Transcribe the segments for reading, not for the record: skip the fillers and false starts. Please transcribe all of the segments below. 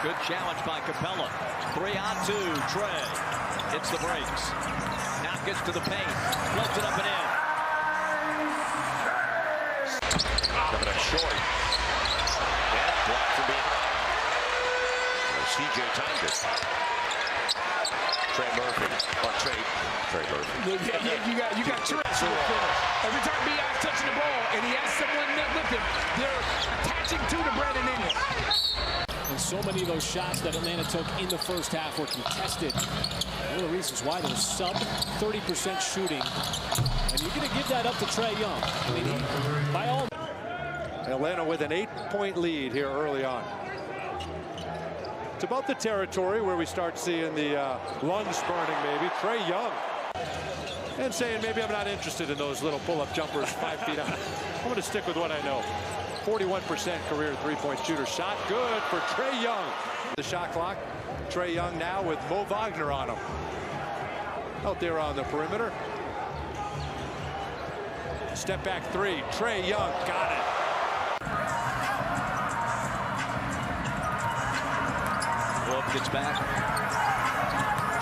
Good challenge by Capella. 3-on-2. Trae hits the brakes. Now gets to the paint. Floats it up and in. Coming up short. And blocked from behind. CJ timed it. Trae Murphy. Trae Murphy. You got Trae. Every time B.I.'s touching the ball and he has someone with him, they're attaching to Brandon Ingram. And so many of those shots that Atlanta took in the first half were contested. One of the reasons why they're sub 30% shooting. And you're going to give that up to Trae Young. I mean, by all. Atlanta with an 8-point lead here early on. It's about the territory where we start seeing the lungs burning, maybe. Trae Young. And saying, maybe I'm not interested in those little pull-up jumpers 5 feet out. I'm going to stick with what I know. 41% career three-point shooter. Shot good for Trae Young. The shot clock. Trae Young now with Mo Wagner on him. Out there on the perimeter. Step back three. Trae Young got it. Wolf gets back.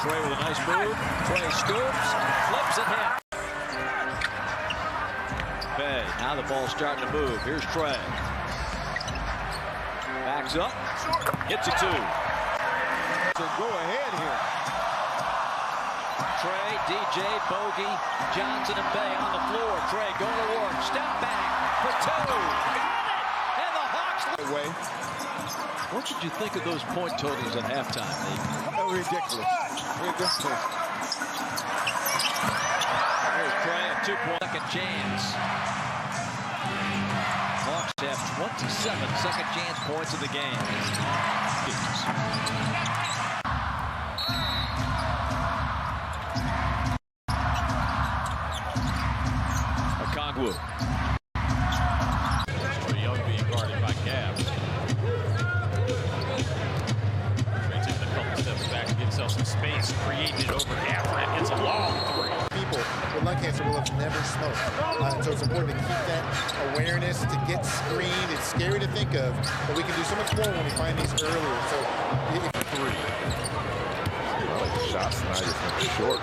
Trae with a nice move. Trae scoops, flips it in. Okay, now the ball's starting to move. Here's Trae. Backs up, hits it two. So go ahead here. Trae, DJ, Bogey, Johnson, and Bay on the floor. Trae going to work. Step back for two. Got it! And the Hawks away. What did you think of those point totals at halftime, Nate? Oh, ridiculous. Ridiculous. Here's Trae, a 2-point second chance. Hawks have 27 second chance points in the game. Okongwu. Trae Young being guarded by Cavs. Back to give himself some space, creating it over after it. It's a long three. People with lung cancer will have never smoked. So it's important to keep that awareness, to get screened. It's scary to think of, but we can do so much more when we find these earlier. So, three. Shots tonight is going to be short.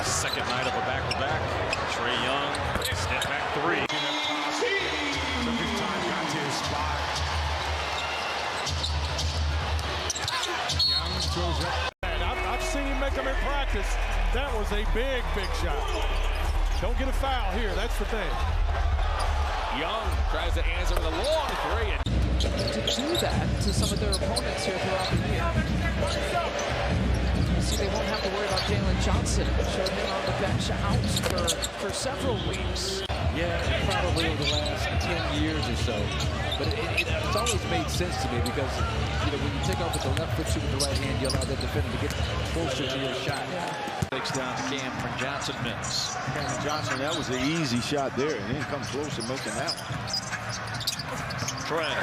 Second night of a back-to-back. Trae Young, step back three. Took his time, got to his spot. Throws up. I've seen him make them in practice. That was a big shot. Don't get a foul here. That's the thing. Young tries to answer with a long three. To do that to some of their opponents here throughout the year. You see, they won't have to worry about Jalen Johnson. Showed him on the bench out for several weeks. Yeah, probably over the last 10 years or so. But it's always made sense to me because, you know, when you take off with the left foot, shoot with the right hand, you allow that defender to get closer to your shot. Takes down Cameron Johnson minutes. Cameron Johnson, that was an easy shot there, and he didn't come close to making that one. Trae.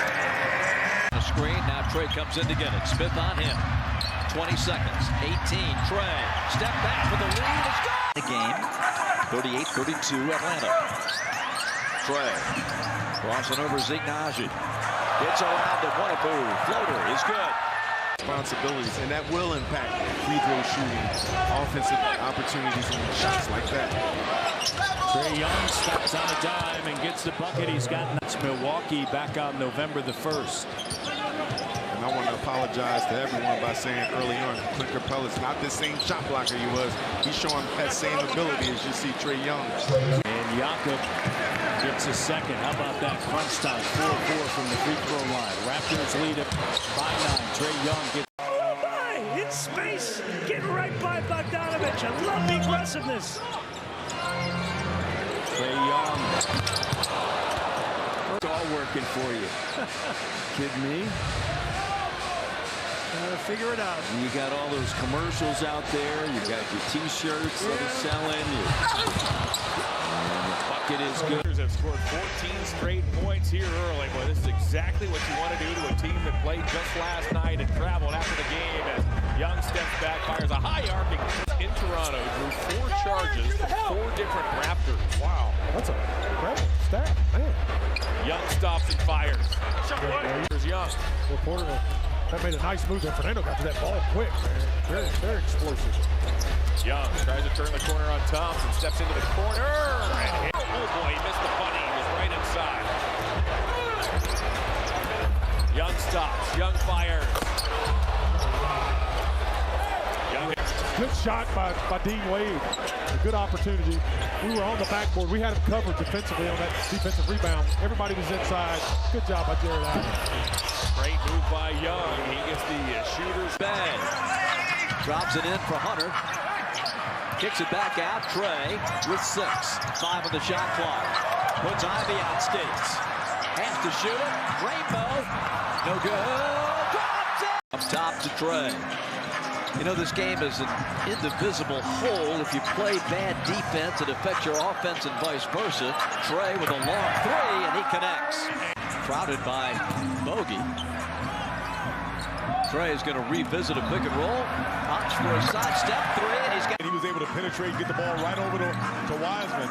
The screen, now Trae comes in to get it. Smith on him. 20 seconds. 18. Trae. Step back for the lead. It's gone. The game. 38-32 Atlanta. Trae. Crossing over Zignaji. Gets around it. What a move. Floater is good. Responsibilities, and that will impact free throw shooting, offensive opportunities, and shots like that. Trae Young stops on a dime and gets the bucket. He's gotten Milwaukee back on November the 1st. And I want to apologize to everyone by saying early on, Clint Capella's not the same shot blocker he was. He's showing that same ability as you see Trae Young. And Jakob gets a second. How about that crunch time? 4-4 from the free throw line. Raptors lead it by 9. Trae Young gets in space. Get right by Bogdanovich. I love the aggressiveness. Trae Young. It's all working for you. Kidding me? Gotta figure it out. And you got all those commercials out there. You got your T-shirts that are selling. And the bucket is good. Have scored 14 straight points here early. Boy, this is exactly what you want to do to a team that played just last night and traveled after the game as Young steps back, fires a high arcing in Toronto, drew 4 charges from 4 different Raptors. Wow. That's a incredible stat, man. Young stops and fires. Here's Young. Reporter, that made a nice move there. Fernando got to that ball quick, man. Very explosive. Young tries to turn the corner on Thompson, steps into the corner, and oh boy, he missed the bunny. He was right inside. Young stops. Young fires. Young. Good shot by Dean Wade. A good opportunity. We were on the backboard. We had him covered defensively on that defensive rebound. Everybody was inside. Good job by Jared Allen. Great move by Young. He gets the shooter's bag. Drops it in for Hunter. Kicks it back out. Trae with 6. 5 on the shot clock. Puts Ivy on skates. Has to shoot it. Rainbow. No good. Drops it. Up top to Trae. You know, this game is an indivisible whole. If you play bad defense, it affects your offense and vice versa. Trae with a long 3, and he connects. Crowded by Bogey. Trae is going to revisit a pick and roll. Opts for a sidestep 3, and he was able to penetrate, get the ball right over to Wiseman.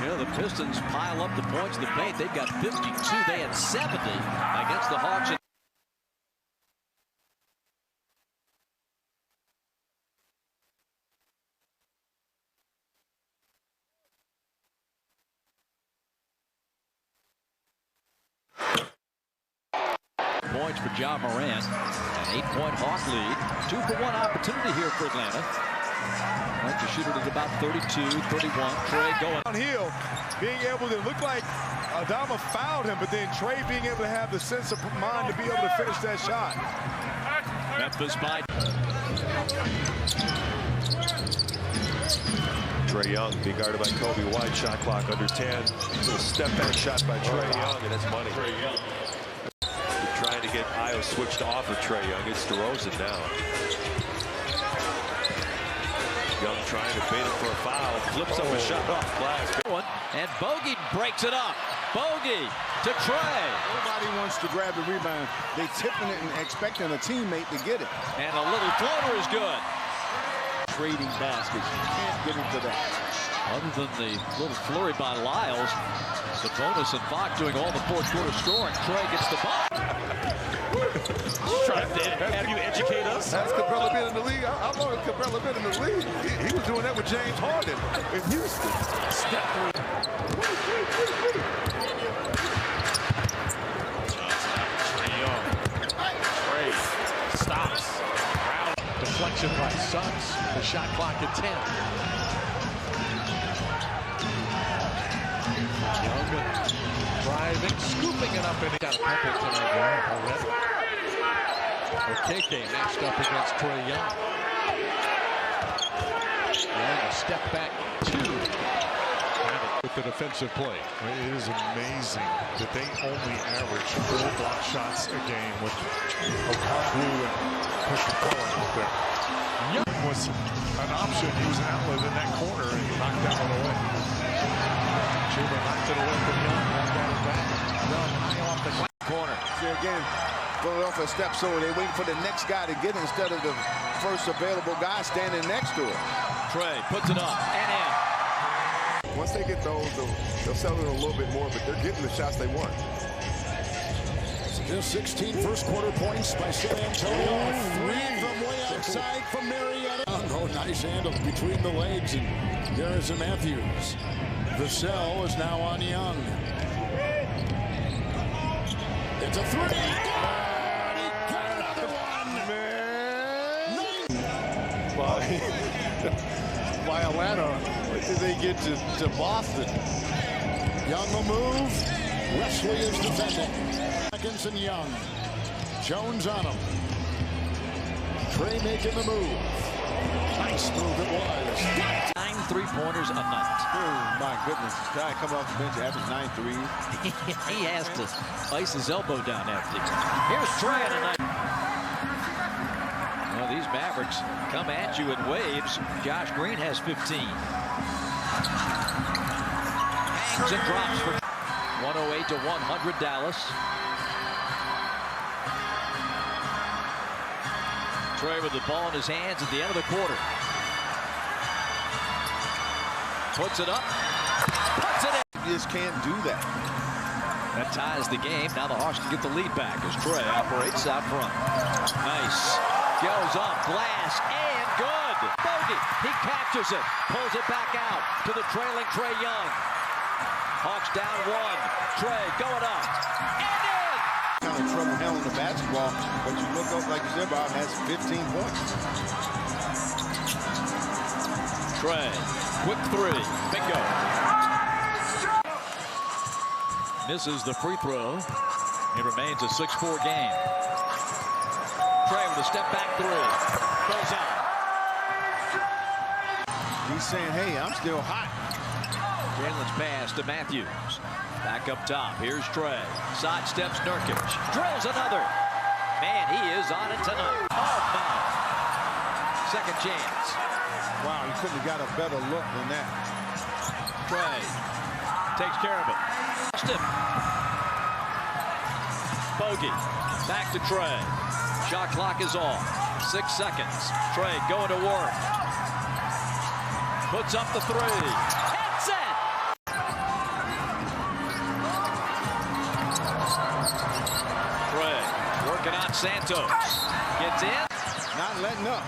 You know, the Pistons pile up the points in the paint. They've got 52. They had 70 against the Hawks. Points for Ja Morant. An 8-point Hawk lead. 2-for-1 opportunity here for Atlanta. Like to shoot it at about 32, 31. Trae going downhill, being able to look like Adama fouled him, but then Trae being able to have the sense of mind to be able to finish that shot. Memphis by Trae Young being guarded by Kobe White. Shot clock under 10. Little step back shot by Trae Young, and that's money. Trying to get Io switched off of Trae Young. It's DeRozan now. Young trying to bait him for a foul. Flips up a shot off glass. And Bogey breaks it up. Bogey to Trae. Nobody wants to grab the rebound. They tipping it and expecting a teammate to get it. And a little floater is good. Trading baskets. You can't get into that. Other than the little flurry by Lyles, Sabonis and Fox doing all the fourth quarter scoring. Trae gets the ball. Trying to have you educate us. Has Cabela been in the league? How long has Cabela been in the league? He was doing that with James Harden in Houston. Step 3. Young. Trae stops. Deflection by Suggs. The shot clock at 10. Young driving, scooping it up, and he got a couple tonight already. KK matched up against Trae Young. Young a step back 2 with the defensive play. It is amazing that they only average 4 block shots a game with Blue and Christian Cohen out there. Young was an option. He was an outlet in that corner, and he knocked that one away. Chuba knocked it away from Young. Young got it back. Young high off the corner. See again, Philadelphia steps over. They wait for the next guy to get it instead of the first available guy standing next to it. Trae puts it up and in. Once they get those, they'll settle it a little bit more, but they're getting the shots they want. There's 16 first quarter points by San Antonio. 3 from way outside from Marietta. Oh, nice handle between the legs, and Garrison Matthews. Vassell is now on Young. It's a 3. And he got another one. Man. By Atlanta. Wait till they get to Boston. Young will move. Wesley is defending. Atkinson Young. Jones on him. Trae making the move. Nice move it was. 9 3-pointers a night. Oh, my goodness. This guy coming off the bench averaged 9 threes. He has to ice his elbow down after. Here's Trae tonight. Well, these Mavericks come at you in waves. Josh Green has 15. Hangs and drops for 108 to 100 Dallas. Trae with the ball in his hands at the end of the quarter. Puts it up. Puts it in. You just can't do that. That ties the game. Now the Hawks can get the lead back as Trae operates out front. Nice. Goes off glass and good. Bogey. He captures it. Pulls it back out to the trailing Trae Young. Hawks down one. Trae going up. And in. Kind of trouble handling the basketball, but you look up, like you said, Bob, has 15 points. Trae. Quick three. Bingo. Misses the free throw. It remains a 6-4 game. Trae with a step back three. Goes out. He's saying, hey, I'm still hot. Jalen's pass to Matthews. Back up top. Here's Trae. Sidesteps Nurkic. Drills another. Man, he is on it tonight. Oh, my. Second chance. Wow, he couldn't have got a better look than that. Trae takes care of it. Bogey. Back to Trae. Shot clock is off. 6 seconds. Trae going to work. Puts up the three. Hits it! Trae working on Santos. Gets in. Not letting up.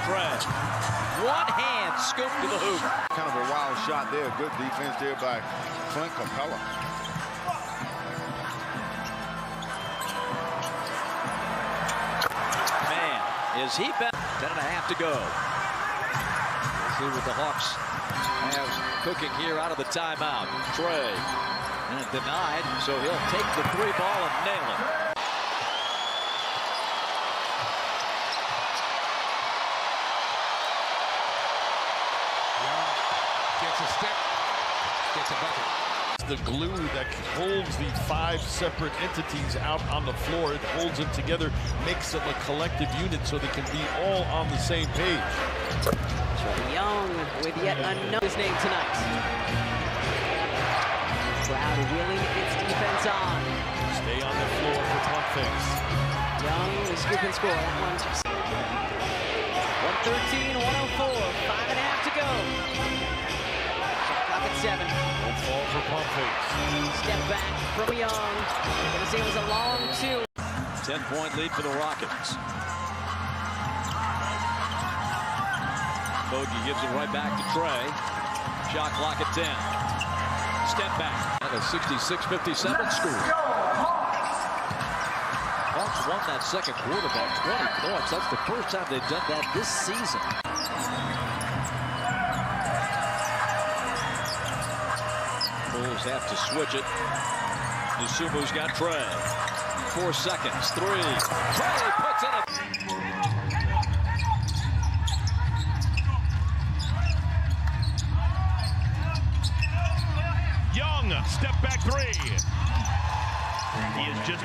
Trae. One hand scoop to the hoop. Kind of a wild shot there. Good defense there by Clint Capella. Man, is he back? 10.5 to go. See what the Hawks have cooking here out of the timeout. Trae. And denied, so he'll take the 3-ball and nail it. Gets a step, gets a bucket. The glue that holds the 5 separate entities out on the floor, it holds them together, makes them a collective unit so they can be all on the same page. Young with yet another name tonight. Crowd willing its defense on. Stay on the floor for pump fakes. Young will scoop and score. That one just 113, 104, 5.5 to go. Shot clock at 7. Don't fall for pump fakes. Step back from Young. Gonna say it was a long 2. 10-point lead for the Rockets. Bogey gives it right back to Trae. Shot clock at 10. Step back. And a 66-57 score. Hawks won that second quarter by 20 points. That's the first time they've done that this season. Bulls have to switch it. Nasubu's got Trae. 4 seconds. 3. Trae puts in a... Young, step back 3. He is just